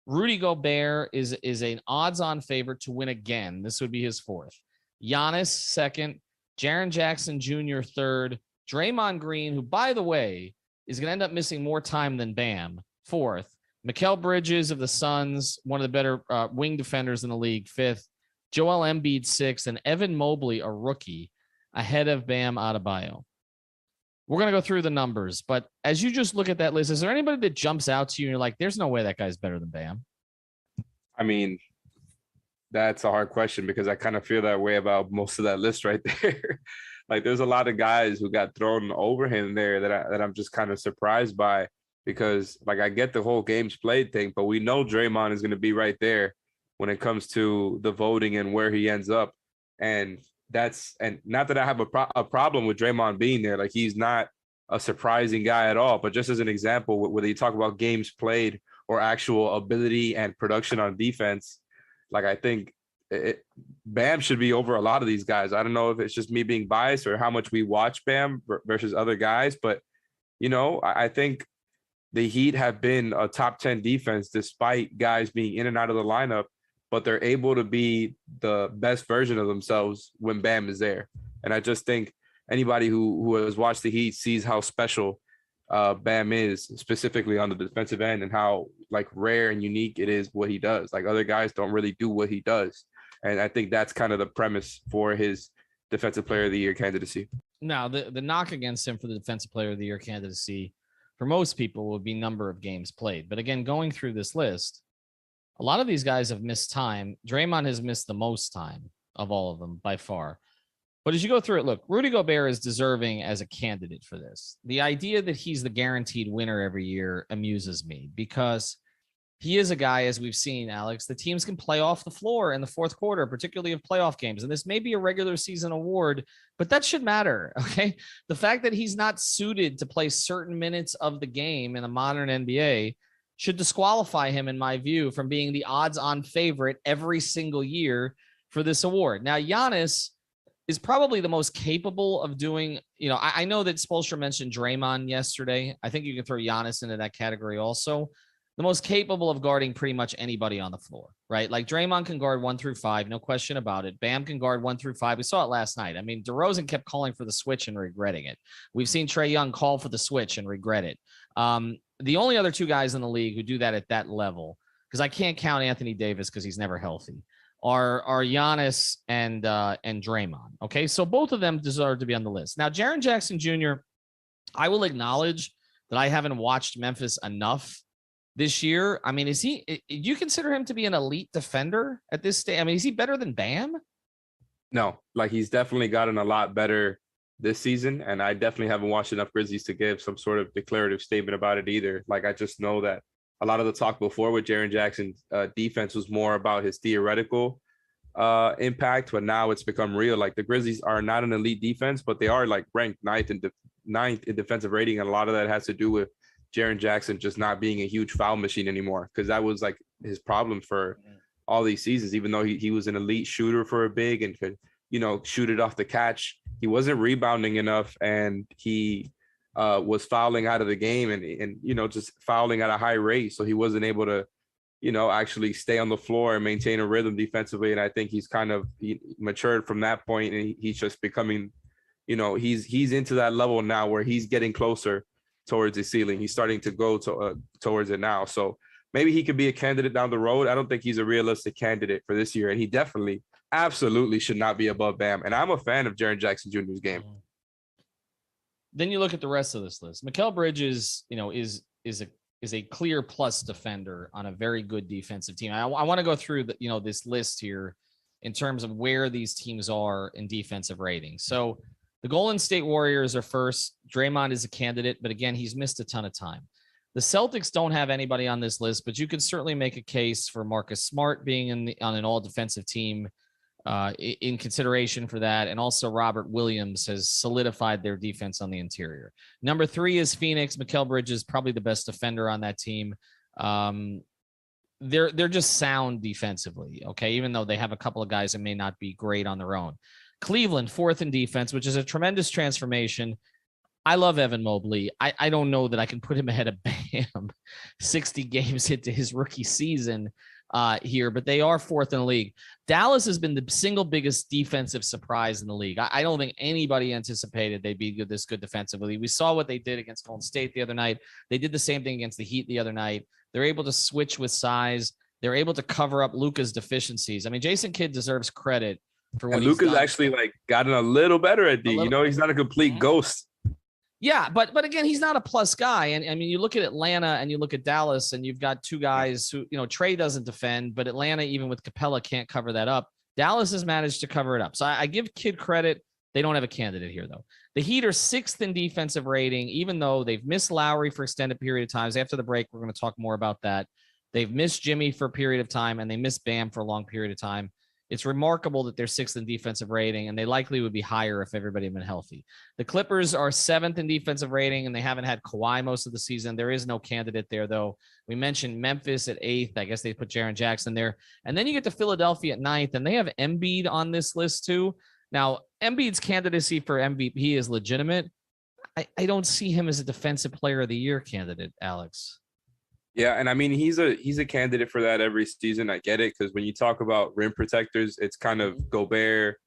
Rudy Gobert is an odds-on favorite to win again. This would be his 4th. Giannis 2nd, Jaren Jackson Jr. 3rd, Draymond Green, who by the way is going to end up missing more time than Bam, 4th. Mikal Bridges of the Suns, one of the better wing defenders in the league, 5th. Joel Embiid 6th, and Evan Mobley, a rookie, ahead of Bam Adebayo. We're going to go through the numbers, but as you just look at that list, is there anybody that jumps out to you and you're like, there's no way that guy's better than Bam?
I mean, that's a hard question because I kind of feel that way about most of that list right there. Like there's a lot of guys who got thrown over him there that I'm just kind of surprised by, because like I get the whole games played thing, but we know Draymond is going to be right there when it comes to the voting and where he ends up. And not that I have a problem with Draymond being there. Like he's not a surprising guy at all, but just as an example, whether you talk about games played or actual ability and production on defense, like I think Bam should be over a lot of these guys. I don't know if it's just me being biased or how much we watch Bam versus other guys, but I think the Heat have been a top 10 defense despite guys being in and out of the lineup, but they're able to be the best version of themselves when Bam is there. And I just think anybody who has watched the Heat sees how special Bam is, specifically on the defensive end, and how like rare and unique it is what he does. Like other guys don't really do what he does. And I think that's kind of the premise for his Defensive Player of the Year candidacy.
Now, the knock against him for the Defensive Player of the Year candidacy for most people would be number of games played. But again, going through this list, a lot of these guys have missed time. Draymond has missed the most time of all of them by far. But as you go through it, look, Rudy Gobert is deserving as a candidate for this. The idea that he's the guaranteed winner every year amuses me because he is a guy, as we've seen, Alex, the teams can play off the floor in the fourth quarter, particularly of playoff games. And this may be a regular season award, but that should matter, okay? The fact that he's not suited to play certain minutes of the game in a modern NBA should disqualify him, in my view, from being the odds-on favorite every single year for this award. Now, Giannis, is probably the most capable of doing, I know that Spoelstra mentioned Draymond yesterday. I think you can throw Giannis into that category also. The most capable of guarding pretty much anybody on the floor, right? Like Draymond can guard 1 through 5, no question about it. Bam can guard 1 through 5. We saw it last night. I mean, DeRozan kept calling for the switch and regretting it. We've seen Trae Young call for the switch and regret it. The only other 2 guys in the league who do that at that level, because I can't count Anthony Davis because he's never healthy, are Giannis and Draymond. Okay, so both of them deserve to be on the list. Now, Jaren Jackson Jr., I will acknowledge that I haven't watched Memphis enough this year. I mean, do you consider him to be an elite defender at this stage? I mean, is he better than Bam?
No, like he's definitely gotten a lot better this season, and I definitely haven't watched enough Grizzlies to give some sort of declarative statement about it either. Like, I just know that a lot of the talk before with Jaren Jackson's defense was more about his theoretical impact, but now it's become real. Like, the Grizzlies are not an elite defense, but they are like ranked ninth in defensive rating, and a lot of that has to do with Jaren Jackson just not being a huge foul machine anymore, because that was like his problem for all these seasons. Even though he was an elite shooter for a big and could, shoot it off the catch, he wasn't rebounding enough, and he was fouling out of the game and just fouling at a high rate. So he wasn't able to, actually stay on the floor and maintain a rhythm defensively. And I think he's he matured from that point, and he's just becoming, he's into that level now where he's getting closer towards the ceiling. He's starting to go towards it now. So maybe he could be a candidate down the road. I don't think he's a realistic candidate for this year. And he definitely, absolutely should not be above Bam. And I'm a fan of Jaren Jackson Jr.'s game.
Then you look at the rest of this list. Mikal Bridges, is a clear plus defender on a very good defensive team. I want to go through this list here in terms of where these teams are in defensive rating. So the Golden State Warriors are first. Draymond is a candidate, but again, he's missed a ton of time. The Celtics don't have anybody on this list, but you could certainly make a case for Marcus Smart being on an all-defensive team in consideration for that. And also Robert Williams has solidified their defense on the interior. Number 3 is Phoenix. Mikal Bridges, probably the best defender on that team. They're just sound defensively, okay, even though they have a couple of guys that may not be great on their own. Cleveland, 4th in defense, which is a tremendous transformation. I love Evan Mobley. I don't know that I can put him ahead of Bam 60 games into his rookie season here, but they are 4th in the league. Dallas has been the single biggest defensive surprise in the league. I don't think anybody anticipated they'd be this good defensively. We saw what they did against Golden State the other night. They did the same thing against the Heat the other night. They're able to switch with size. They're able to cover up Luka's deficiencies. I mean, Jason Kidd deserves credit for what
Luka's actually gotten a little better at D. He's not a complete ghost.
Yeah, but again, he's not a plus guy. And I mean, you look at Atlanta and you look at Dallas, and you've got 2 guys who, Trae doesn't defend, but Atlanta, even with Capella, can't cover that up. Dallas has managed to cover it up. So I give Kidd credit. They don't have a candidate here, though. The Heat are 6th in defensive rating, even though they've missed Lowry for extended period of times. After the break, we're going to talk more about that. They've missed Jimmy for a period of time, and they missed Bam for a long period of time. It's remarkable that they're 6th in defensive rating, and they likely would be higher if everybody had been healthy. The Clippers are 7th in defensive rating, and they haven't had Kawhi most of the season. There is no candidate there, though. We mentioned Memphis at 8th. I guess they put Jaren Jackson there. And then you get to Philadelphia at 9th, and they have Embiid on this list too. Now, Embiid's candidacy for MVP is legitimate. I don't see him as a defensive player of the year candidate, Alex.
Yeah, and I mean, he's a candidate for that every season. I get it, because when you talk about rim protectors, it's kind of Gobert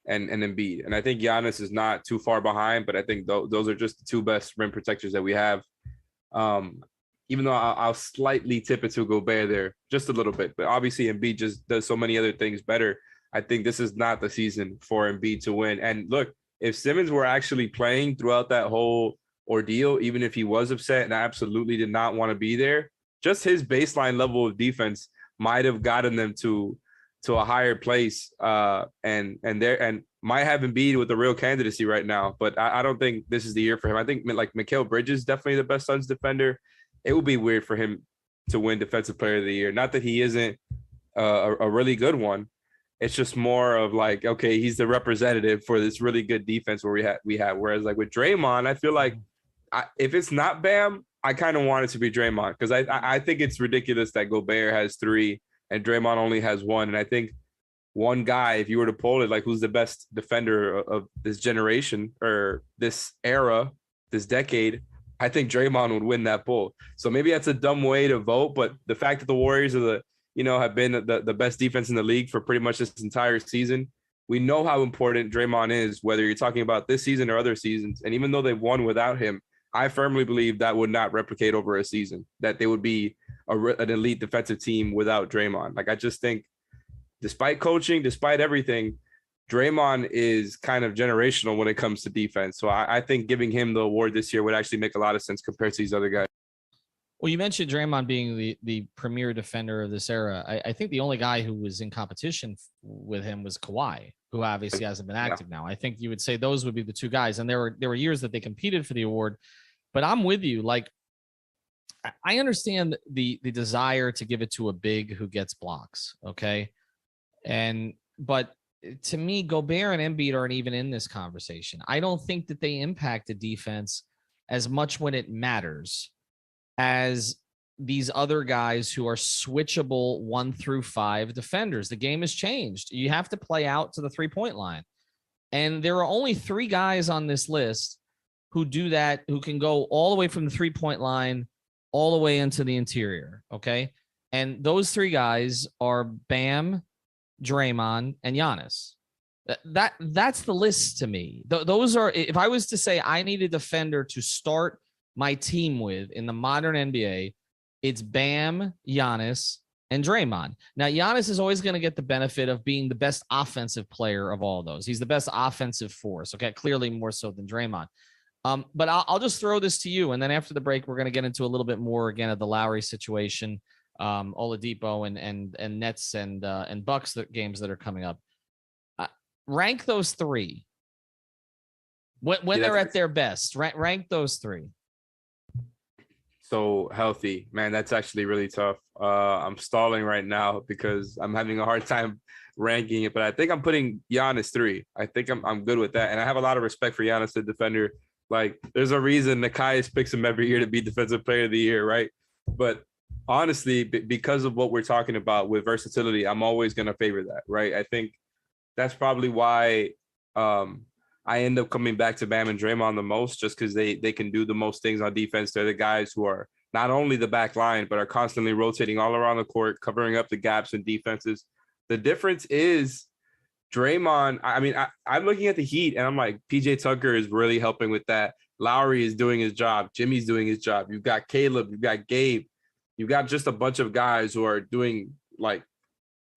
and Embiid. And I think Giannis is not too far behind, but I think those are just the 2 best rim protectors that we have. Even though I'll slightly tip it to Gobert there just a little bit, but obviously Embiid just does so many other things better. I think this is not the season for Embiid to win. And look, if Simmons were actually playing throughout that whole ordeal, even if he was upset and absolutely did not want to be there, just his baseline level of defense might have gotten them to a higher place, and might have Embiid with a real candidacy right now. But I don't think this is the year for him. I think like Mikal Bridges is definitely the best Suns defender. It would be weird for him to win Defensive Player of the Year. Not that he isn't a really good one. It's just more of like, okay, he's the representative for this really good defense where we have. Whereas like with Draymond, I feel like if it's not Bam, I kind of want it to be Draymond, because I think it's ridiculous that Gobert has 3 and Draymond only has 1. And I think one guy, if you were to poll it, like who's the best defender of this generation or this era, this decade, I think Draymond would win that poll. So maybe that's a dumb way to vote, but the fact that the Warriors are have been the best defense in the league for pretty much this entire season, we know how important Draymond is, whether you're talking about this season or other seasons. And even though they've won without him, I firmly believe that would not replicate over a season, that they would be an elite defensive team without Draymond. Like, I just think despite coaching, despite everything, Draymond is kind of generational when it comes to defense. So I think giving him the award this year would actually make a lot of sense compared to these other guys.
Well, you mentioned Draymond being the premier defender of this era. I think the only guy who was in competition with him was Kawhi, who obviously hasn't been active now. I think you would say those would be the two guys. And there were years that they competed for the award. But I'm with you. Like, I understand the desire to give it to a big who gets blocks. Okay. But to me, Gobert and Embiid aren't even in this conversation. I don't think that they impact the defense as much when it matters as these other guys who are switchable 1 through 5 defenders. The game has changed. You have to play out to the 3-point line. And there are only 3 guys on this list who do that, who can go all the way from the 3-point line all the way into the interior. Okay. And those 3 guys are Bam, Draymond, and Giannis. That's the list to me. Those are, if I was to say I need a defender to start my team with in the modern NBA, it's Bam, Giannis, and Draymond. Now, Giannis is always going to get the benefit of being the best offensive player of all those. He's the best offensive force. Okay. Clearly more so than Draymond. But I'll just throw this to you. And then after the break, we're going to get into a little bit more again of the Lowry situation, Oladipo and Nets and Bucks games that are coming up. Rank those 3 when they're at their best. Rank those 3.
So healthy, man, that's actually really tough. I'm stalling right now because I'm having a hard time ranking it, but I think I'm putting Giannis 3. I think I'm good with that. And I have a lot of respect for Giannis, the defender. Like, there's a reason Nekias picks him every year to be defensive player of the year, right? But honestly, because of what we're talking about with versatility, I'm always going to favor that, right? I think that's probably why I end up coming back to Bam and Draymond the most, just because they can do the most things on defense. They're the guys who are not only the back line, but are constantly rotating all around the court, covering up the gaps in defenses. The difference is Draymond. I mean, I'm looking at the Heat and I'm like, PJ Tucker is really helping with that. Lowry is doing his job. Jimmy's doing his job. You've got Caleb, you've got Gabe, you've got just a bunch of guys who are doing, like,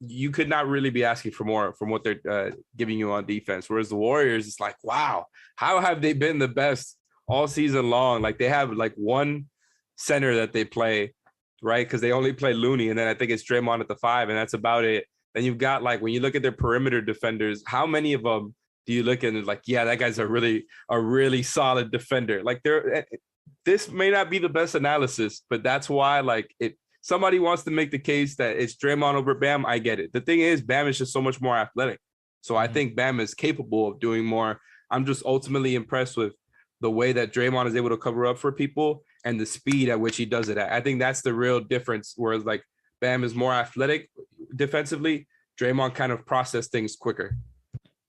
you could not really be asking for more from what they're giving you on defense. Whereas the Warriors, it's like, wow, how have they been the best all season long? Like, they have like one center that they play, right? Because they only play Looney, and then I think it's Draymond at the 5, and that's about it. Then you've got, like, when you look at their perimeter defenders, how many of them do you look at and like, yeah, that guy's a really solid defender? Like, this may not be the best analysis, but that's why, like, somebody wants to make the case that it's Draymond over Bam. I get it. The thing is, Bam is just so much more athletic. So I think Bam is capable of doing more. I'm just ultimately impressed with the way that Draymond is able to cover up for people and the speed at which he does it at. I think that's the real difference. Whereas, like, Bam is more athletic defensively, Draymond kind of process things quicker.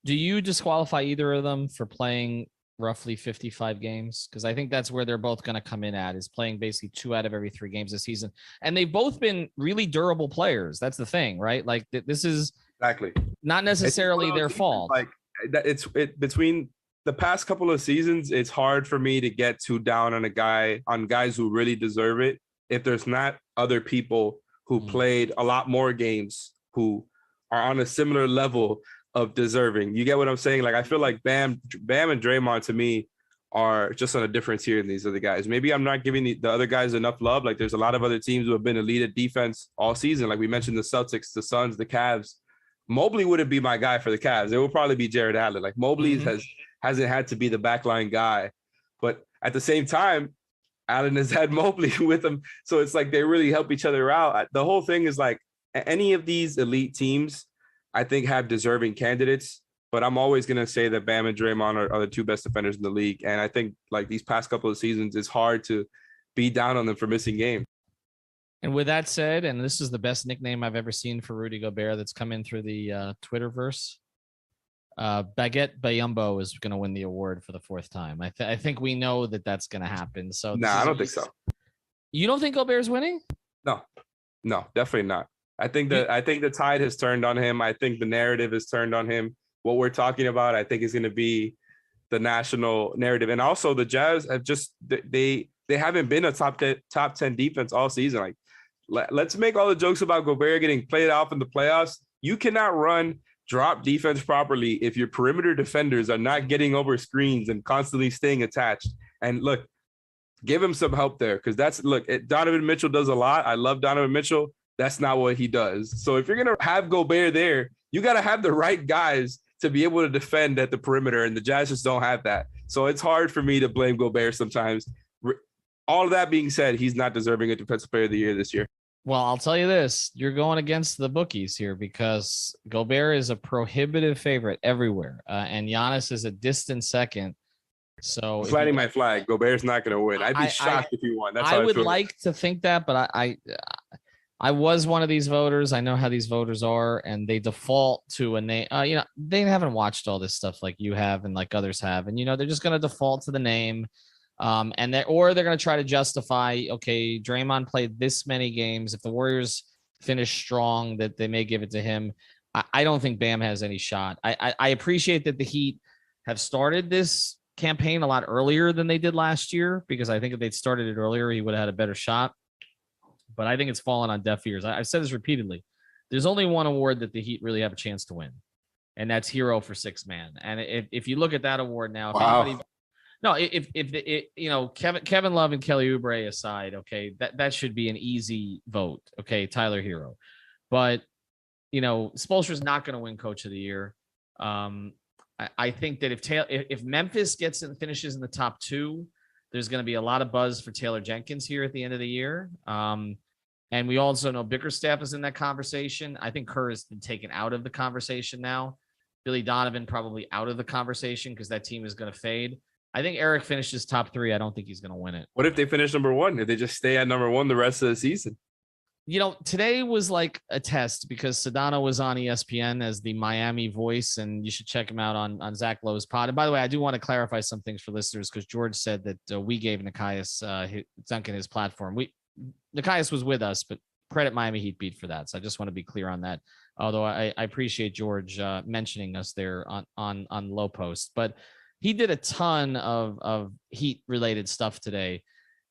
Do you disqualify either of them for playing roughly 55 games? Because I think that's where they're both going to come in at, is playing basically 2 out of every 3 games this season. And they've both been really durable players. That's the thing, right? Like, this is
exactly
not necessarily their fault.
Like, it's between the past couple of seasons, it's hard for me to get too down on guys who really deserve it if there's not other people who played a lot more games who are on a similar level of deserving. You get what I'm saying? Like, I feel like Bam and Draymond to me are just on a different tier than these other guys. Maybe I'm not giving the other guys enough love. Like, there's a lot of other teams who have been elite at defense all season. Like we mentioned, the Celtics, the Suns, the Cavs. Mobley wouldn't be my guy for the Cavs. It would probably be Jared Allen. Like, Mobley hasn't had to be the backline guy. But at the same time, Allen has had Mobley with him. So it's like they really help each other out. The whole thing is like, any of these elite teams, I think, have deserving candidates, but I'm always going to say that Bam and Draymond are the 2 best defenders in the league. And I think, like, these past couple of seasons, it's hard to be down on them for missing games.
And with that said, and this is the best nickname I've ever seen for Rudy Gobert that's come in through the Twitterverse. Baguette Bayumbo is going to win the award for the fourth time. I think we know that that's going to happen. So
Nah, I don't think so.
You don't think Gobert's winning?
No, definitely not. I think the tide has turned on him. I think the narrative has turned on him. What we're talking about, I think, is going to be the national narrative. And also, the Jazz have just they haven't been a top 10 defense all season. Like, let's make all the jokes about Gobert getting played off in the playoffs. You cannot run drop defense properly if your perimeter defenders are not getting over screens and constantly staying attached. And look, give him some help there, because Donovan Mitchell does a lot. I love Donovan Mitchell. That's not what he does. So if you're going to have Gobert there, you got to have the right guys to be able to defend at the perimeter, and the Jazz just don't have that. So it's hard for me to blame Gobert sometimes. All of that being said, he's not deserving a Defensive Player of the Year this year.
Well, I'll tell you this. You're going against the bookies here because Gobert is a prohibitive favorite everywhere, and Giannis is a distant second. So
Planting my flag, Gobert's not going to win. I'd be shocked if he won. That's how
I would
feel.
like to think that, but I was one of these voters. I know how these voters are, and they default to a name. They haven't watched all this stuff like you have and like others have, and they're just going to default to the name. And they're going to try to justify, okay, Draymond played this many games. If the Warriors finish strong, that they may give it to him. I don't think Bam has any shot. I appreciate that the Heat have started this campaign a lot earlier than they did last year, because I think if they'd started it earlier, he would have had a better shot. But I think it's fallen on deaf ears. I've said this repeatedly. There's only one award that the Heat really have a chance to win, and that's Hero for Sixth Man. And if you look at that award now, Kevin Love and Kelly Oubre aside, okay, that should be an easy vote. Okay, Tyler Hero. But, Spoelstra's not going to win Coach of the Year. I think that if Memphis gets and finishes in the top two, there's going to be a lot of buzz for Taylor Jenkins here at the end of the year. And we also know Bickerstaff is in that conversation. I think Kerr has been taken out of the conversation now. Billy Donovan probably out of the conversation because that team is going to fade. I think Eric finishes top three. I don't think he's going to win it.
What if they finish number one? If they just stay at number one the rest of the season?
Today was like a test because Sedano was on ESPN as the Miami voice, and you should check him out on Zach Lowe's pod. And by the way, I do want to clarify some things for listeners because George said that we gave Nekias Duncan his platform. Nekias was with us, but credit Miami Heat beat for that. So I just want to be clear on that. Although I appreciate George mentioning us there on Low Post, but he did a ton of Heat related stuff today.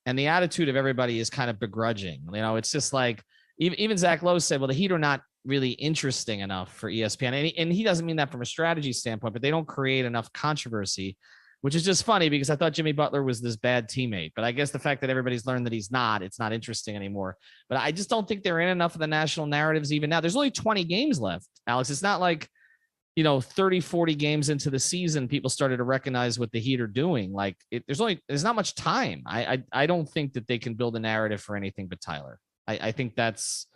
And the attitude of everybody is kind of begrudging. It's just like even Zach Lowe said, well, the Heat are not really interesting enough for ESPN. And he doesn't mean that from a strategy standpoint, but they don't create enough controversy, which is just funny because I thought Jimmy Butler was this bad teammate. But I guess the fact that everybody's learned that it's not interesting anymore. But I just don't think they're in enough of the national narratives even now. There's only 20 games left, Alex. It's not like 30, 40 games into the season, people started to recognize what the Heat are doing. There's not much time. I don't think that they can build a narrative for anything but Tyler. I think that's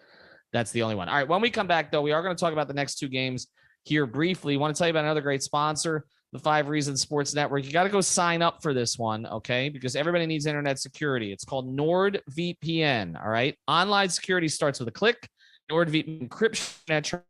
the only one. All right. When we come back though, we are going to talk about the next two games here briefly. I want to tell you about another great sponsor, the 5 Reasons Sports Network. You got to go sign up for this one. Okay. Because everybody needs internet security. It's called NordVPN. All right. Online security starts with a click. NordVPN encryption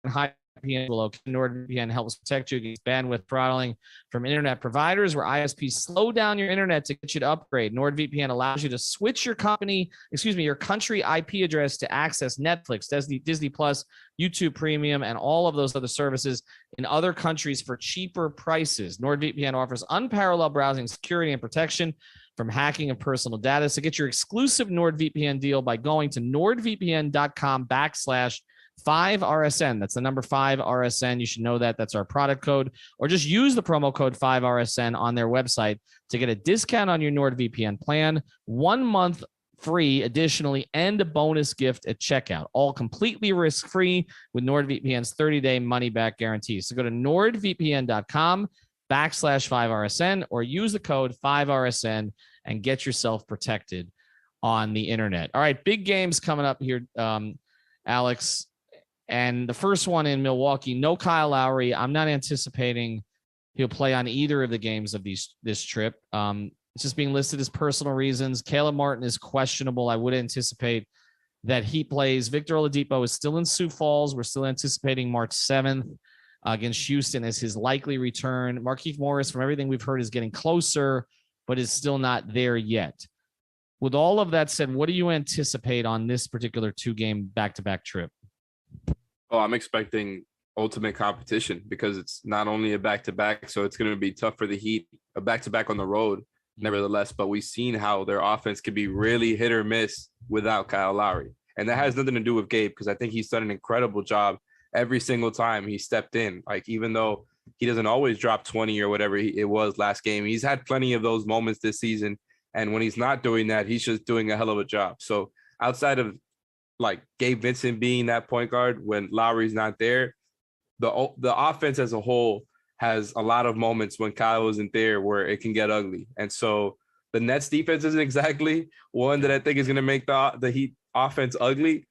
and high NordVPN helps protect you against bandwidth throttling from internet providers where ISPs slow down your internet to get you to upgrade. NordVPN allows you to switch your country IP address to access Netflix, Disney Plus, YouTube Premium, and all of those other services in other countries for cheaper prices. NordVPN offers unparalleled browsing security and protection from hacking of personal data. So get your exclusive NordVPN deal by going to nordvpn.com/5RSN. That's the number 5RSN. You should know that. That's our product code. Or just use the promo code 5RSN on their website to get a discount on your NordVPN plan, 1 month free additionally, and a bonus gift at checkout. All completely risk-free with NordVPN's 30-day money-back guarantee. So go to nordvpn.com/5RSN or use the code 5RSN and get yourself protected on the internet. All right, big games coming up here, Alex. And the first one in Milwaukee, no Kyle Lowry. I'm not anticipating he'll play on either of the games of this trip. It's just being listed as personal reasons. Caleb Martin is questionable. I would anticipate that he plays. Victor Oladipo is still in Sioux Falls. We're still anticipating March 7th against Houston as his likely return. Markieff Morris, from everything we've heard, is getting closer, but is still not there yet. With all of that said, what do you anticipate on this particular 2-game back-to-back trip?
Oh, I'm expecting ultimate competition because it's not only a back-to-back, so it's going to be tough for the Heat, a back-to-back on the road, nevertheless, but we've seen how their offense can be really hit or miss without Kyle Lowry. And that has nothing to do with Gabe, because I think he's done an incredible job every single time he stepped in. Like, even though he doesn't always drop 20 or whatever it was last game, he's had plenty of those moments this season. And when he's not doing that, he's just doing a hell of a job. So outside of like Gabe Vincent being that point guard when Lowry's not there, the offense as a whole has a lot of moments when Kyle isn't there where it can get ugly. And so the Nets defense isn't exactly one that I think is going to make the Heat offense ugly,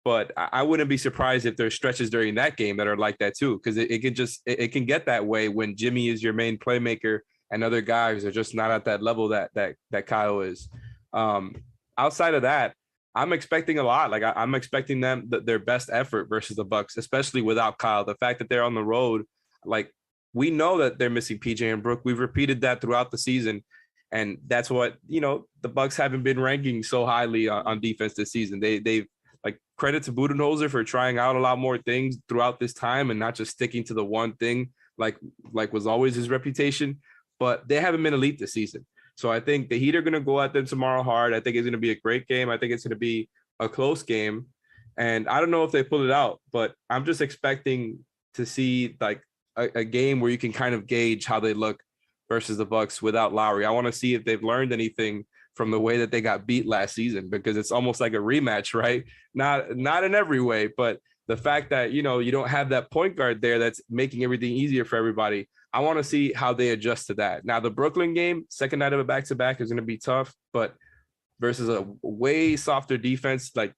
but I wouldn't be surprised if there's stretches during that game that are like that too, because it can get that way when Jimmy is your main playmaker and other guys are just not at that level that Kyle is. Outside of that, I'm expecting a lot. Like I'm expecting them their best effort versus the Bucks, especially without Kyle. The fact that they're on the road, like we know that they're missing PJ and Brook. We've repeated that throughout the season, and that's what the Bucks haven't been ranking so highly on defense this season. They've like credit to Budenholzer for trying out a lot more things throughout this time and not just sticking to the one thing like was always his reputation. But they haven't been elite this season. So I think the Heat are going to go at them tomorrow hard. I think it's going to be a great game. I think it's going to be a close game. And I don't know if they pull it out, but I'm just expecting to see like a game where you can kind of gauge how they look versus the Bucks without Lowry. I want to see if they've learned anything from the way that they got beat last season, because it's almost like a rematch, right? Not in every way, but the fact that, you don't have that point guard there that's making everything easier for everybody. I want to see how they adjust to that. Now, the Brooklyn game, second night of a back-to-back, is going to be tough, but versus a way softer defense, like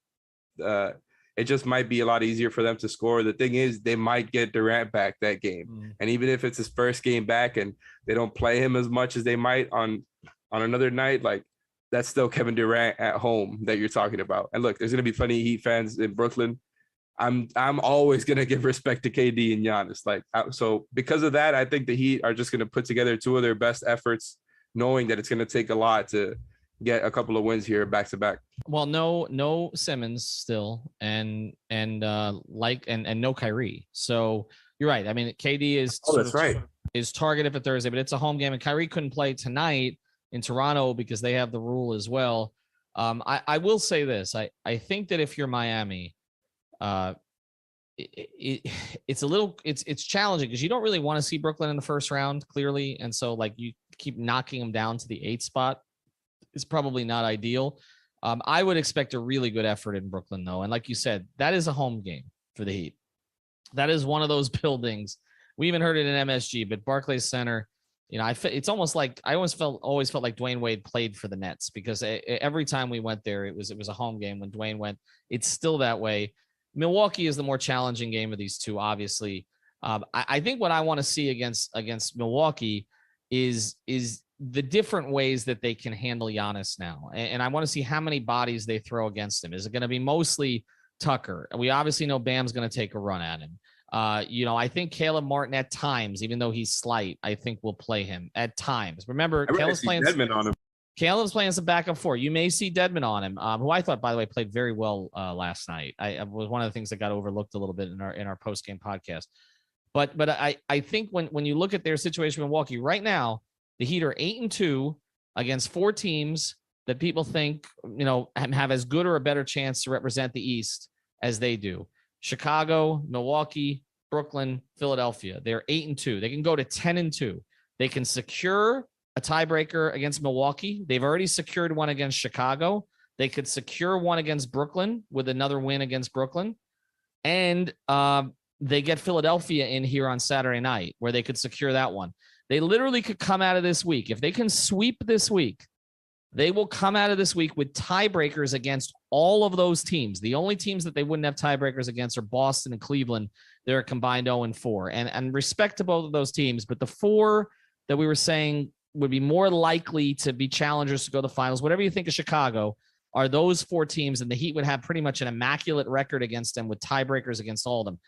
it just might be a lot easier for them to score. The thing is, they might get Durant back that game. And even if it's his first game back and they don't play him as much as they might on another night, like that's still Kevin Durant at home that you're talking about. And look, there's going to be plenty of Heat fans in Brooklyn. I'm always going to give respect to KD and Giannis. So because of that, I think the Heat are just going to put together two of their best efforts, knowing that it's going to take a lot to get a couple of wins here back to back.
Well, no Simmons still, and no Kyrie. So you're right. I mean, KD is is targeted for Thursday, but it's a home game, and Kyrie couldn't play tonight in Toronto because they have the rule as well. I will say this. I think that if you're Miami, it's challenging because you don't really want to see Brooklyn in the first round, clearly, and so like you keep knocking them down to the 8th spot is probably not ideal. I would expect a really good effort in Brooklyn, though, and like you said, that is a home game for the Heat. That is one of those buildings. We even heard it in MSG, but Barclays Center. It's almost like I always felt like Dwayne Wade played for the Nets, because every time we went there, it was a home game when Dwayne went. It's still that way. Milwaukee is the more challenging game of these two, obviously. I think what I want to see against Milwaukee is the different ways that they can handle Giannis now. And I want to see how many bodies they throw against him. Is it going to be mostly Tucker? We obviously know Bam's going to take a run at him. I think Caleb Martin at times, even though he's slight, I think will play him at times. Remember, Caleb's playing Dedmon on him. Caleb's playing some backup 4. You may see Dedmon on him, who I thought, by the way, played very well last night. I was one of the things that got overlooked a little bit in our post-game podcast. But I think when you look at their situation in Milwaukee right now, the Heat are 8-2 against 4 teams that people think have as good or a better chance to represent the East as they do. Chicago, Milwaukee, Brooklyn, Philadelphia. They're 8-2. They can go to 10-2. They can secure a tiebreaker against Milwaukee. They've already secured one against Chicago. They could secure one against Brooklyn with another win against Brooklyn. And they get Philadelphia in here on Saturday night, where they could secure that one. They literally could come out of this week. If they can sweep this week, they will come out of this week with tiebreakers against all of those teams. The only teams that they wouldn't have tiebreakers against are Boston and Cleveland. They're combined 0-4. And respect to both of those teams, but the 4 that we were saying would be more likely to be challengers to go to the finals, whatever you think of Chicago, are those 4 teams, and the Heat would have pretty much an immaculate record against them with tiebreakers against all of them.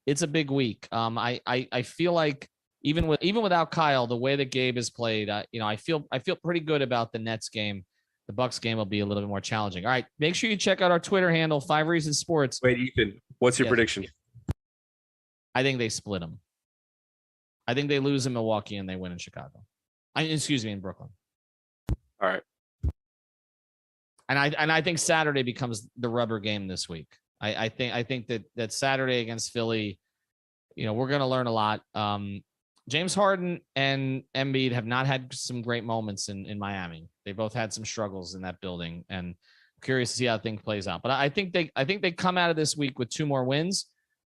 It's a big week. I feel like even without Kyle, the way that Gabe has played, I feel pretty good about the Nets game. The Bucks game will be a little bit more challenging. All right, make sure you check out our Twitter handle, 5 Reasons Sports.
Wait, Ethan, what's your prediction?
I think they split them. I think they lose in Milwaukee and they win in Chicago. In Brooklyn.
All right.
And I think Saturday becomes the rubber game this week. I think that Saturday against Philly, we're going to learn a lot. James Harden and Embiid have not had some great moments in Miami. They both had some struggles in that building, and I'm curious to see how things plays out. But I think they come out of this week with 2 more wins.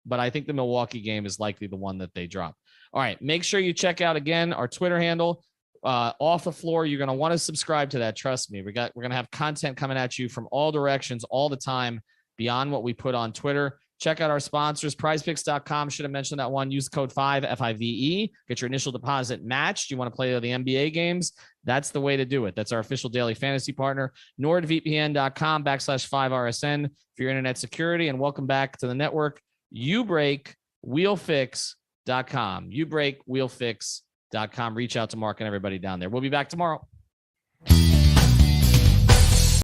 But I think the Milwaukee game is likely the one that they drop. All right, make sure you check out again our Twitter handle, Off the Floor. You're going to want to subscribe to that. Trust me, we're going to have content coming at you from all directions all the time beyond what we put on Twitter. Check out our sponsors, prizepicks.com. Should have mentioned that one. Use code 5 FIVE. Get your initial deposit matched. You want to play the NBA games? That's the way to do it. That's our official daily fantasy partner. NordVPN.com/5RSN for your internet security. And welcome back to the network. UBreakWheelFix.com. UBreakWheelFix.com. Reach out to Mark and everybody down there. We'll be back tomorrow.